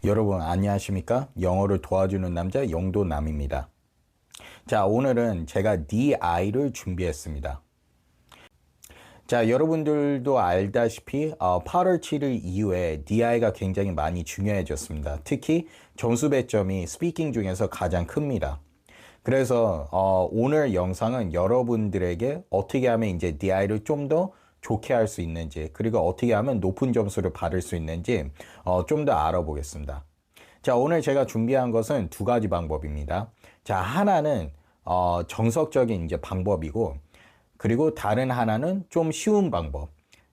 여러분 안녕하십니까? 영어를 도와주는 남자 영도남입니다. 자, 오늘은 제가 DI를 준비했습니다. 자, 여러분들도 알다시피 8월 7일 이후에 DI가 굉장히 많이 중요해졌습니다. 특히 점수 배점이 스피킹 중에서 가장 큽니다. 그래서 오늘 영상은 여러분들에게 어떻게 하면 이제 DI를 좀 더 좋게 할 수 있는지, 그리고 어떻게 하면 높은 점수를 받을 수 있는지 좀 더 알아보겠습니다. 자, 오늘 제가 준비한 것은 두 가지 방법입니다. 자, 하나는 정석적인 이제 방법이고, 그리고 다른 하나는 좀 쉬운 방법.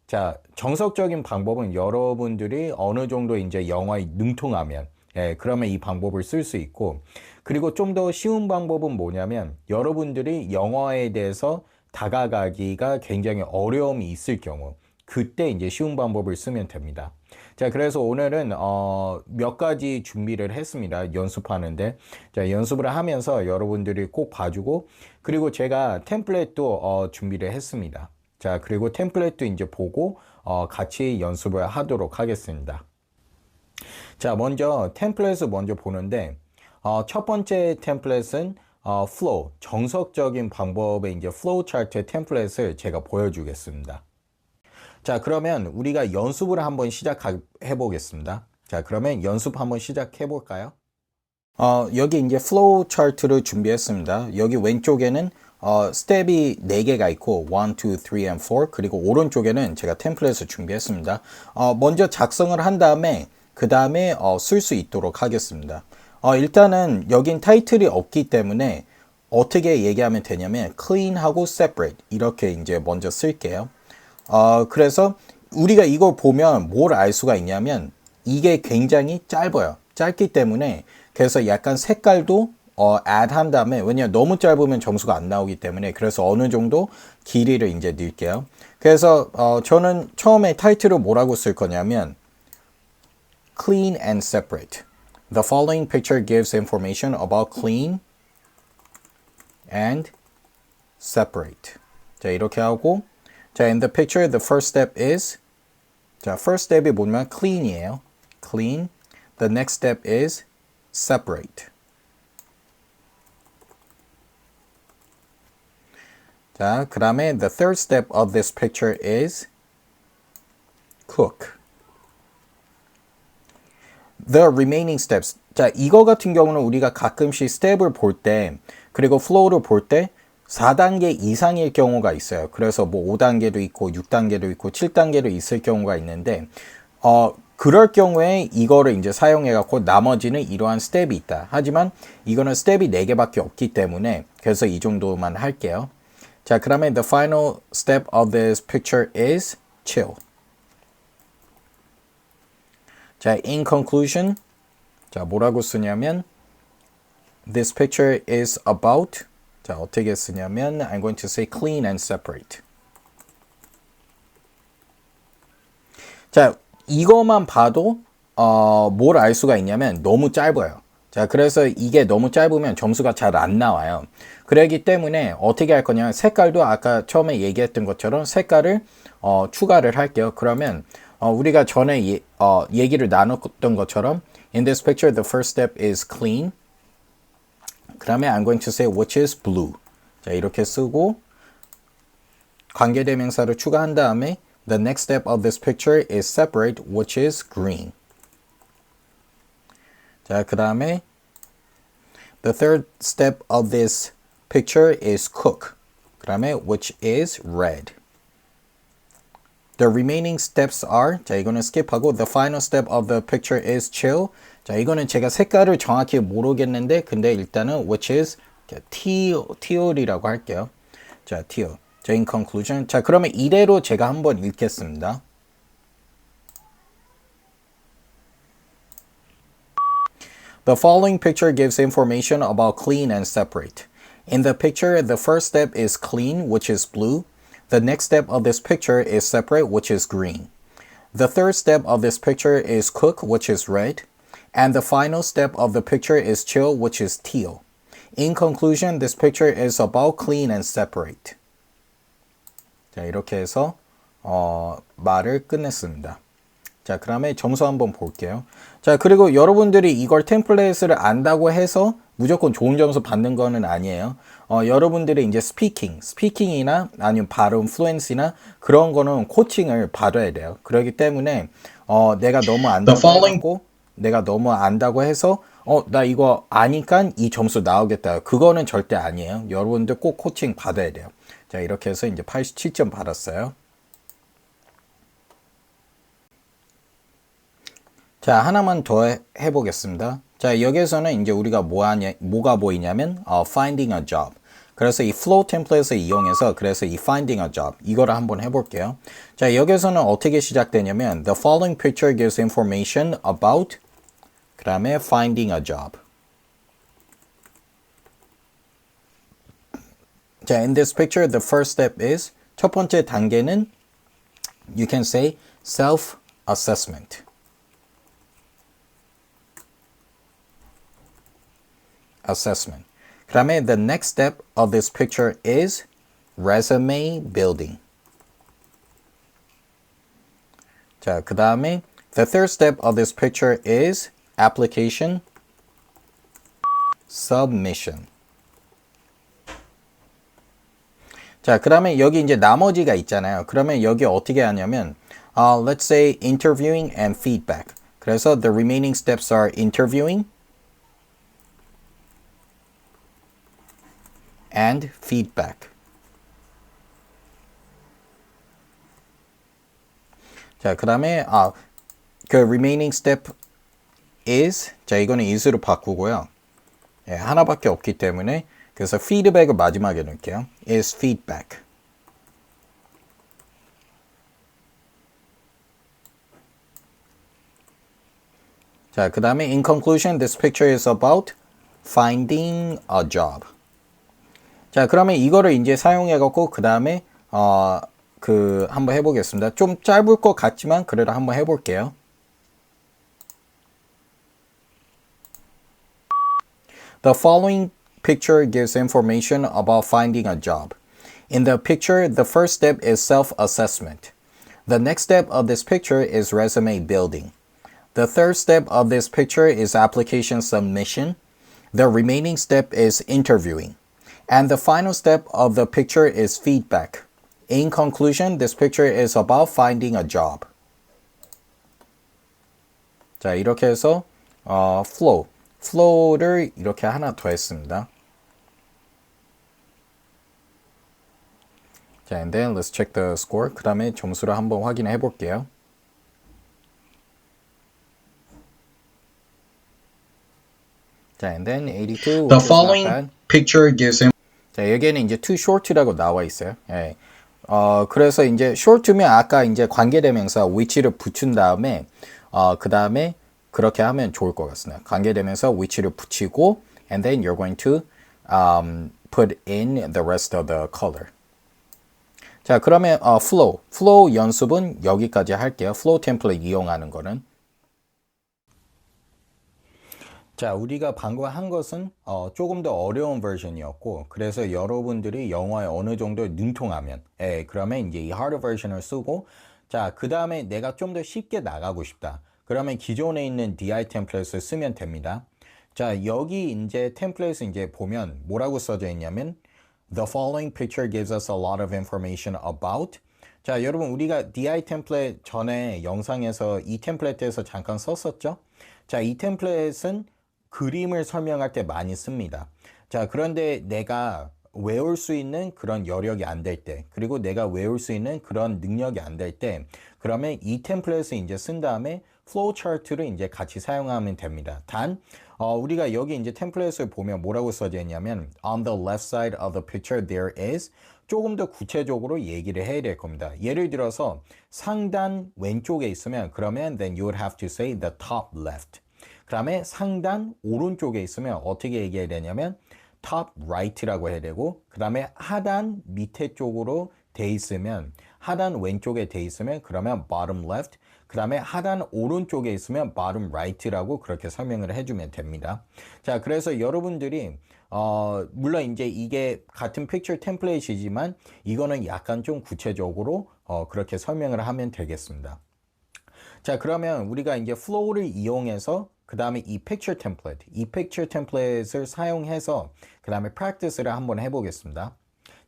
자, 정석적인 방법은 여러분들이 어느 정도 이제 영어에 능통하면, 그러면 이 방법을 쓸 수 있고, 그리고 좀 더 쉬운 방법은 뭐냐면, 여러분들이 영어에 대해서 다가가기가 굉장히 어려움이 있을 경우, 그때 이제 쉬운 방법을 쓰면 됩니다. 자, 그래서 오늘은 몇 가지 준비를 했습니다. 연습하는데. 자, 연습을 하면서 여러분들이 꼭 봐주고, 그리고 제가 템플릿도 준비를 했습니다. 자, 그리고 템플릿도 이제 보고 같이 연습을 하도록 하겠습니다. 자, 먼저 템플릿을 먼저 보는데 첫 번째 템플릿은 flow, 정석적인 방법의 이제 flow 차트 템플릿을 제가 보여주겠습니다. 자, 그러면 우리가 연습을 한번 시작해 보겠습니다. 자, 그러면 연습 한번 시작해 볼까요? 여기 이제 플로우 차트를 준비했습니다. 여기 왼쪽에는 스텝이 4개가 있고 1, 2, 3, and 4 그리고 오른쪽에는 제가 템플릿을 준비했습니다. 먼저 작성을 한 다음에 그 다음에 쓸 수 있도록 하겠습니다. 일단은 여긴 타이틀이 없기 때문에 어떻게 얘기하면 되냐면 clean하고 separate 이렇게 이제 먼저 쓸게요. 그래서 우리가 이걸 보면 뭘 알 수가 있냐면 이게 굉장히 짧아요. 짧기 때문에 그래서 약간 색깔도 add 한 다음에 왜냐면 너무 짧으면 점수가 안 나오기 때문에 그래서 어느 정도 길이를 이제 넣을게요. 그래서 저는 처음에 타이틀을 뭐라고 쓸 거냐면 clean and separate. The following picture gives information about clean and separate. 자, 이렇게 하고 자, in the picture, the first step is 자, first step이 뭐냐면 clean이에요. clean. The next step is separate. 자, 그 다음에 the third step of this picture is cook. The remaining steps. 자, 이거 같은 경우는 우리가 가끔씩 스텝을 볼 때, 그리고 플로우를 볼 때 4단계 이상일 경우가 있어요. 그래서 뭐 5단계도 있고 6단계도 있고 7단계도 있을 경우가 있는데 그럴 경우에 이거를 이제 사용해 갖고 나머지는 이러한 스텝이 있다. 하지만 이거는 스텝이 4개밖에 없기 때문에 그래서 이 정도만 할게요. 자, 그다음에 the final step of this picture is chill. 자, in conclusion. 자, 뭐라고 쓰냐면 this picture is about 자, 어떻게 쓰냐면 I'm going to say clean and separate. 자, 이거만 봐도 뭘 알 수가 있냐면 너무 짧아요. 자, 그래서 이게 너무 짧으면 점수가 잘 안 나와요. 그렇기 때문에 어떻게 할 거냐면 색깔도 아까 처음에 얘기했던 것처럼 색깔을 추가를 할게요. 그러면 우리가 전에 얘기를 나눴던 것처럼 in this picture the first step is clean. 그 다음에 I'm going to say which is blue. 자, 이렇게 쓰고 관계대명사를 추가한 다음에 the next step of this picture is separate, which is green. 자, 그 다음에 the third step of this picture is cook. 그 다음에 which is red. The remaining steps are 자, 이거는 skip하고 the final step of the picture is chill. 자, 이거는 제가 색깔을 정확히 모르겠는데 근데 일단은 which is teal이라고 할게요. 자, teal. 자, in conclusion. 자, 그러면 이대로 제가 한번 읽겠습니다. The following picture gives information about clean and separate. In the picture, the first step is clean, which is blue. The next step of this picture is separate, which is green. The third step of this picture is cook, which is red. And the final step of the picture is chill, which is teal. In conclusion, this picture is about clean and separate. 자, 이렇게 해서 말을 끝냈습니다. 자, 그다음에 점수 한번 볼게요. 자, 그리고 여러분들이 이걸 템플릿을 안다고 해서 무조건 좋은 점수 받는 거는 아니에요. 여러분들이 이제 스피킹이나 아니면 발음, 플루엔시나 그런 거는 코칭을 받아야 돼요. 그렇기 때문에 내가 너무 안다고 해갖고 내가 너무 안다고 해서 나 이거 아니까 이 점수 나오겠다. 그거는 절대 아니에요. 여러분들 꼭 코칭 받아야 돼요. 자, 이렇게 해서 이제 87점 받았어요. 자, 하나만 더 해보겠습니다. 자, 여기서는 이제 우리가 뭐가 보이냐면, finding a job. 그래서 이 flow 템플릿을 이용해서, 그래서 이 finding a job, 이거를 한번 해볼게요. 자, 여기서는 어떻게 시작되냐면, the following picture gives information about, 그 다음에 finding a job. 자, in this picture, the first step is, 첫 번째 단계는, you can say, self-assessment. assessment. 그 다음에 the next step of this picture is resume building. 자, 그 다음에 the third step of this picture is application submission. 자, 그 다음에 여기 이제 나머지가 있잖아요. 그러면 여기 어떻게 하냐면 let's say interviewing and feedback. 그래서 the remaining steps are interviewing and feedback. 자, 그 다음에 그 remaining step is, 자, 이거는 is로 바꾸고요. 예, 하나밖에 없기 때문에 그래서 feedback을 마지막에 넣을게요. is feedback. 자, 그 다음에 in conclusion, this picture is about finding a job. 자, 그러면 이거를 이제 사용해갖고 그 다음에 한번 해보겠습니다. 좀 짧을 것 같지만 그래도 한번 해볼게요. The following picture gives information about finding a job. In the picture, the first step is self-assessment. The next step of this picture is resume building. The third step of this picture is application submission. The remaining step is interviewing. And the final step of the picture is feedback. In conclusion, this picture is about finding a job. 자, 이렇게 해서 flow를 이렇게 하나 더 했습니다. 자, and then let's check the score. 그 다음에 점수를 한번 확인해 볼게요. 자, and then 82. The following picture gives him. 자, 여기에는 이제 too short라고 나와 있어요. 예. 그래서 이제 short면 아까 이제 관계대명사 which를 붙인 다음에 그 다음에 그렇게 하면 좋을 것 같습니다. 관계대명사 which를 붙이고 and then you're going to put in the rest of the color. 자, 그러면 flow 연습은 여기까지 할게요. flow 템플릿 이용하는 거는. 자, 우리가 방금 한 것은 조금 더 어려운 버전이었고, 그래서 여러분들이 영어에 어느 정도 능통하면, 그러면 이제 이 hard 버전을 쓰고, 자, 그 다음에 내가 좀 더 쉽게 나가고 싶다. 그러면 기존에 있는 DI 템플릿을 쓰면 됩니다. 자, 여기 이제 템플릿을 이제 보면 뭐라고 써져 있냐면, The following picture gives us a lot of information about. 자, 여러분 우리가 DI 템플릿 전에 영상에서 이 템플릿에서 잠깐 썼었죠? 자, 이 템플릿은 그림을 설명할 때 많이 씁니다. 자, 그런데 내가 외울 수 있는 그런 여력이 안 될 때, 그리고 내가 외울 수 있는 그런 능력이 안 될 때, 그러면 이 템플릿을 이제 쓴 다음에 플로우 차트를 이제 같이 사용하면 됩니다. 단, 우리가 여기 이제 템플릿을 보면 뭐라고 써져 있냐면, on the left side of the picture there is, 조금 더 구체적으로 얘기를 해야 될 겁니다. 예를 들어서 상단 왼쪽에 있으면, 그러면 then you would have to say the top left. 그 다음에 상단 오른쪽에 있으면 어떻게 얘기해야 되냐면 top right라고 해야 되고, 그 다음에 하단 밑에 쪽으로 돼 있으면, 하단 왼쪽에 돼 있으면 그러면 bottom left, 그 다음에 하단 오른쪽에 있으면 bottom right라고 그렇게 설명을 해주면 됩니다. 자, 그래서 여러분들이 물론 이제 이게 같은 픽처 템플릿이지만 이거는 약간 좀 구체적으로 그렇게 설명을 하면 되겠습니다. 자, 그러면 우리가 이제 flow를 이용해서 그 다음에 이 picture template을 사용해서 그 다음에 practice를 한번 해보겠습니다.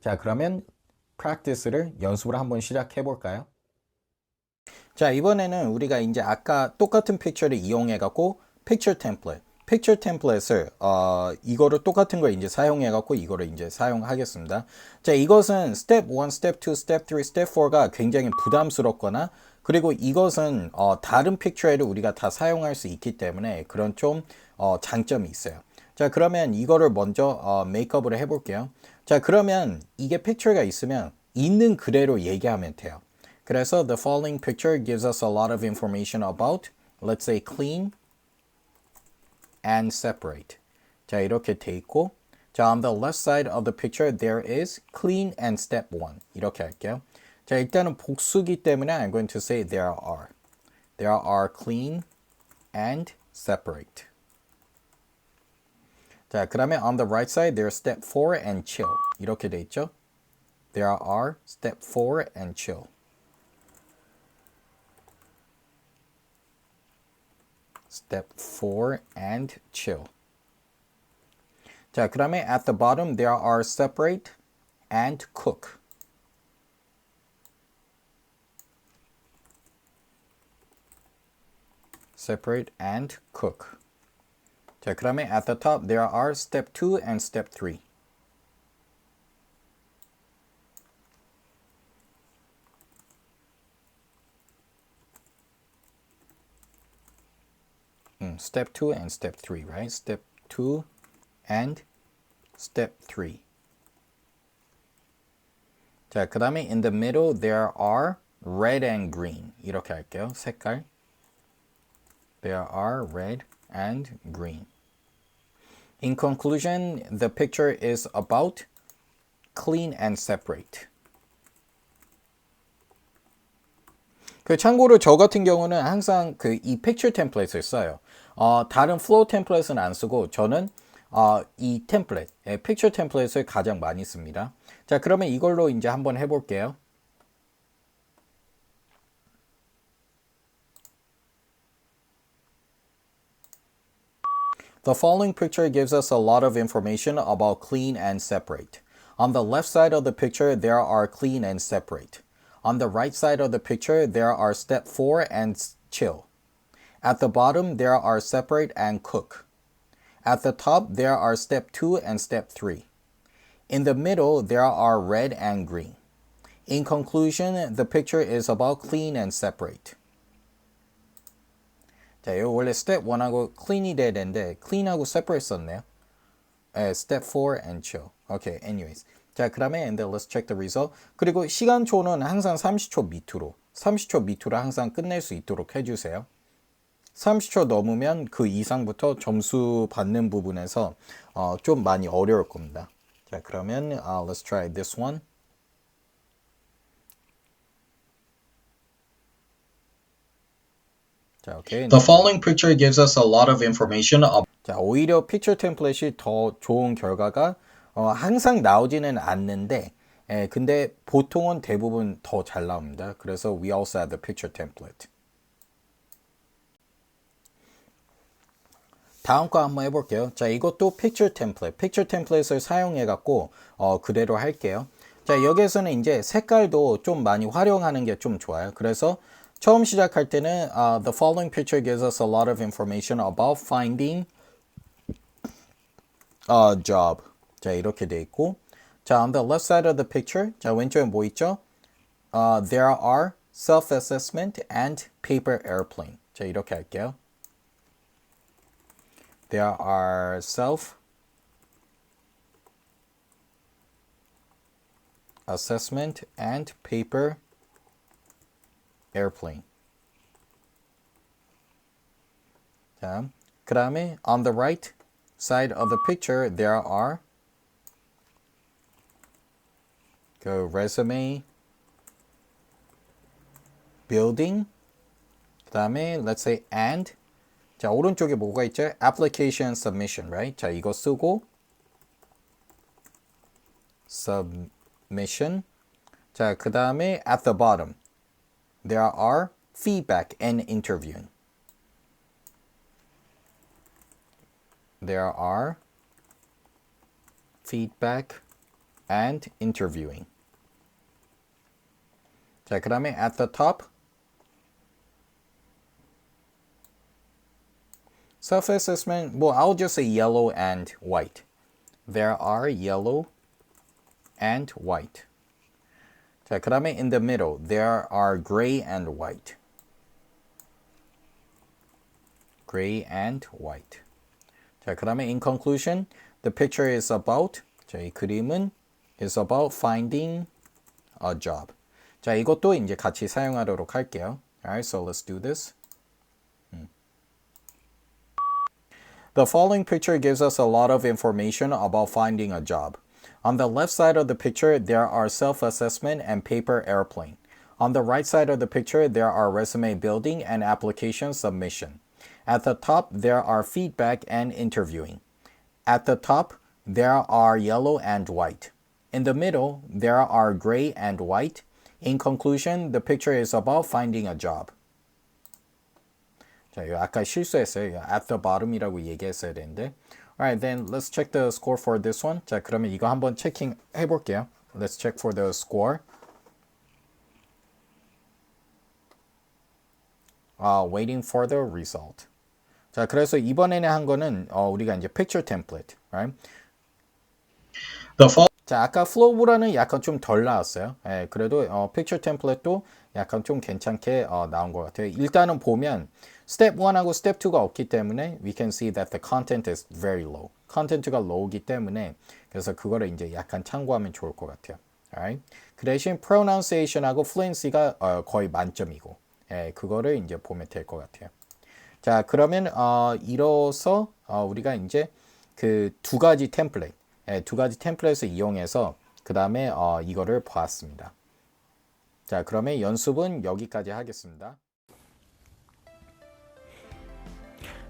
자, 그러면 practice를 연습을 한번 시작해 볼까요? 자, 이번에는 우리가 이제 아까 똑같은 픽처를 이용해 갖고 picture template을 이거를 똑같은 걸 이제 사용해 갖고 이거를 이제 사용하겠습니다. 자, 이것은 step 1, step 2, step 3, step 4가 굉장히 부담스럽거나 그리고 이것은 다른 픽처를 우리가 다 사용할 수 있기 때문에 그런 좀 장점이 있어요. 자, 그러면 이거를 먼저 메이크업을 해 볼게요. 자, 그러면 이게 픽처가 있으면 있는 그대로 얘기하면 돼요. 그래서 the following picture gives us a lot of information about, let's say, clean and separate. 자, 이렇게 돼 있고, 자, on the left side of the picture there is clean and step 1. 이렇게 할게요. 자, 일단은 복수기 때문에 I'm going to say there are. There are clean and separate. 자, 그 다음에 on the right side there's step 4 and chill. 이렇게 돼 있죠. There are step 4 and chill. Step 4 and chill. 자, 그 다음에 at the bottom there are separate and cook. Separate and cook. 자, 그 다음에 at the top there are step 2 and step 3. Step 2 and step 3, right? Step 2 and step 3. 자, 그 다음에 in the middle there are red and green. 이렇게 할게요. 색깔. There are red and green. In conclusion, the picture is about clean and separate. 그 참고로 저 같은 경우는 항상 그 이 픽처 템플릿을 써요. 다른 플로우 템플릿은 안 쓰고 저는 이 템플릿, 픽처 템플릿을 가장 많이 씁니다. 자, 그러면 이걸로 이제 한번 해볼게요. The following picture gives us a lot of information about clean and separate. On the left side of the picture, there are clean and separate. On the right side of the picture, there are step 4 and chill. At the bottom, there are separate and cook. At the top, there are step 2 and step 3. In the middle, there are red and green. In conclusion, the picture is about clean and separate. 자, 이거 원래 step 1하고 clean이 돼야 되는데 clean하고 separate 썼네요. Step 4 and chill. Okay, anyways. 자, 그 다음에 and then let's check the result. 그리고 시간초는 항상 30초 밑으로 항상 끝낼 수 있도록 해주세요. 30초 넘으면 그 이상부터 점수 받는 부분에서 좀 많이 어려울 겁니다. 자, 그러면 let's try this one. 자, 오케이. The following picture gives us a lot of information about. 자, 오히려 픽처 템플릿이 더 좋은 결과가 항상 나오지는 않는데 근데 보통은 대부분 더 잘 나옵니다. 그래서 we also have the picture template. 다음 거 한번 해볼게요. 자, 이것도 picture template을 사용해 갖고 그대로 할게요. 자, 여기에서는 이제 색깔도 좀 많이 활용하는 게 좀 좋아요. 그래서 처음 시작할 때는 the following picture gives us a lot of information about finding a job. 자, 이렇게 돼 있고, 자, on the left side of the picture, 자, 왼쪽에 뭐 있죠? There are self-assessment and paper airplane. 자, 이렇게 할게요. There are self-assessment and paper airplane. 자, 그 다음에 on the right side of the picture, there are 그 resume building. 그 다음에 let's say and. 자, 오른쪽에 뭐가 있죠? application submission, right? 자, 이거 쓰고 submission. 자, 그 다음에 at the bottom there are feedback and interviewing. There are feedback and interviewing. 자, 그 다음에 at the top self-assessment, well, I'll just say yellow and white. There are yellow and white. 자, 그 다음에 in the middle, there are gray and white. Gray and white. 자, 그 다음에 in conclusion, the picture is about, 자, 이 그림은 is about finding a job. 자, 이것도 이제 같이 사용하도록 할게요. Alright, so let's do this. The following picture gives us a lot of information about finding a job. On the left side of the picture, there are self-assessment and paper airplane. On the right side of the picture, there are resume building and application submission. At the top, there are feedback and interviewing. At the top, there are yellow and white. In the middle, there are gray and white. In conclusion, the picture is about finding a job. 자, 이거 아까 실수했어요. at the bottom이라고 얘기했어야 되는데. Alright, then let's check the score for this one. 자, 그러면 이거 한번 체킹 해볼게요. Let's check for the score. Waiting for the result. 자, 그래서 이번에는 한 거는 우리가 이제 picture template, right? 자, 아까 flow보다는 약간 좀 덜 나왔어요. 예, 그래도 picture template도 약간 좀 괜찮게 나온 것 같아요. 일단은 보면 step 1하고 step 2가 없기 때문에 we can see that the content is very low. 컨텐츠가 low이기 때문에 그래서 그거를 이제 약간 참고하면 좋을 것 같아요. Alright? 그 대신 pronunciation하고 fluency가 거의 만점이고, 예, 그거를 이제 보면 될 것 같아요. 자, 그러면 이로써 우리가 이제 그 두 가지 템플릿, 두 가지 템플릿을 이용해서 그 다음에 이거를 보았습니다. 자, 그러면 연습은 여기까지 하겠습니다.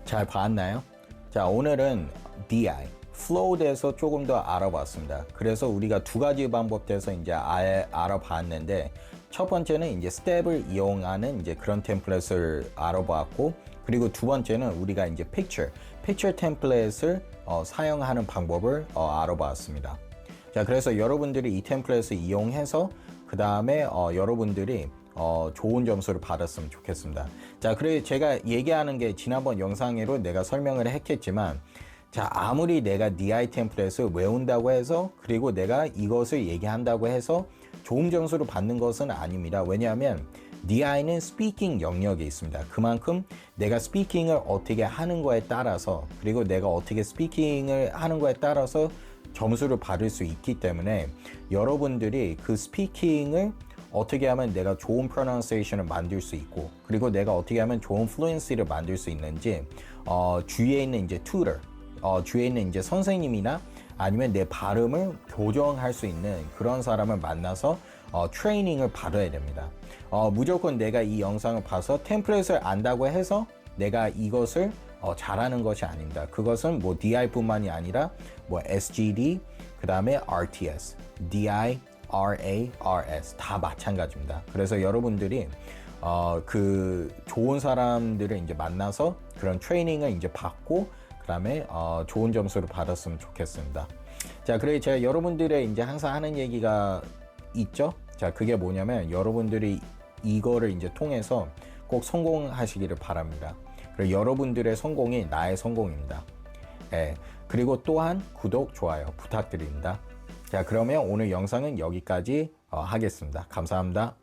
잘 봤나요? 자, 오늘은 DI, Flow에 대해서 조금 더 알아봤습니다. 그래서 우리가 두 가지 방법 대해서 이제 알아봤는데, 첫 번째는 이제 스텝을 이용하는 이제 그런 템플릿을 알아봤고, 그리고 두 번째는 우리가 이제 picture 템플릿을 사용하는 방법을 알아봤습니다. 자, 그래서 여러분들이 이 템플릿을 이용해서 그 다음에 여러분들이 좋은 점수를 받았으면 좋겠습니다. 자, 그리고 제가 얘기하는 게 지난번 영상으로 내가 설명을 했겠지만, 자, 아무리 내가 DI 템플릿을 외운다고 해서 그리고 내가 이것을 얘기한다고 해서 좋은 점수를 받는 것은 아닙니다. 왜냐하면 DI는 스피킹 영역에 있습니다. 그만큼 내가 스피킹을 어떻게 하는 거에 따라서 그리고 내가 어떻게 스피킹을 하는 거에 따라서 점수를 받을 수 있기 때문에 여러분들이 그 스피킹을 어떻게 하면 내가 좋은 pronunciation을 만들 수 있고 그리고 내가 어떻게 하면 좋은 fluency를 만들 수 있는지 주위에 있는 이제 tutor, 주위에 있는 이제 선생님이나 아니면 내 발음을 교정할 수 있는 그런 사람을 만나서 트레이닝을 받아야 됩니다. 무조건 내가 이 영상을 봐서 템플릿을 안다고 해서 내가 이것을 잘하는 것이 아닙니다. 그것은 뭐 DI뿐만이 아니라 뭐 SGD, 그 다음에 RTS, DI, RA, RS 다 마찬가지입니다. 그래서 여러분들이 그 좋은 사람들을 이제 만나서 그런 트레이닝을 이제 받고 그 다음에 좋은 점수를 받았으면 좋겠습니다. 자, 그리고 제가 여러분들의 이제 항상 하는 얘기가 있죠. 자, 그게 뭐냐면 여러분들이 이거를 이제 통해서 꼭 성공하시기를 바랍니다. 그리고 여러분들의 성공이 나의 성공입니다. 예, 그리고 또한 구독, 좋아요 부탁드립니다. 자, 그러면 오늘 영상은 여기까지 하겠습니다. 감사합니다.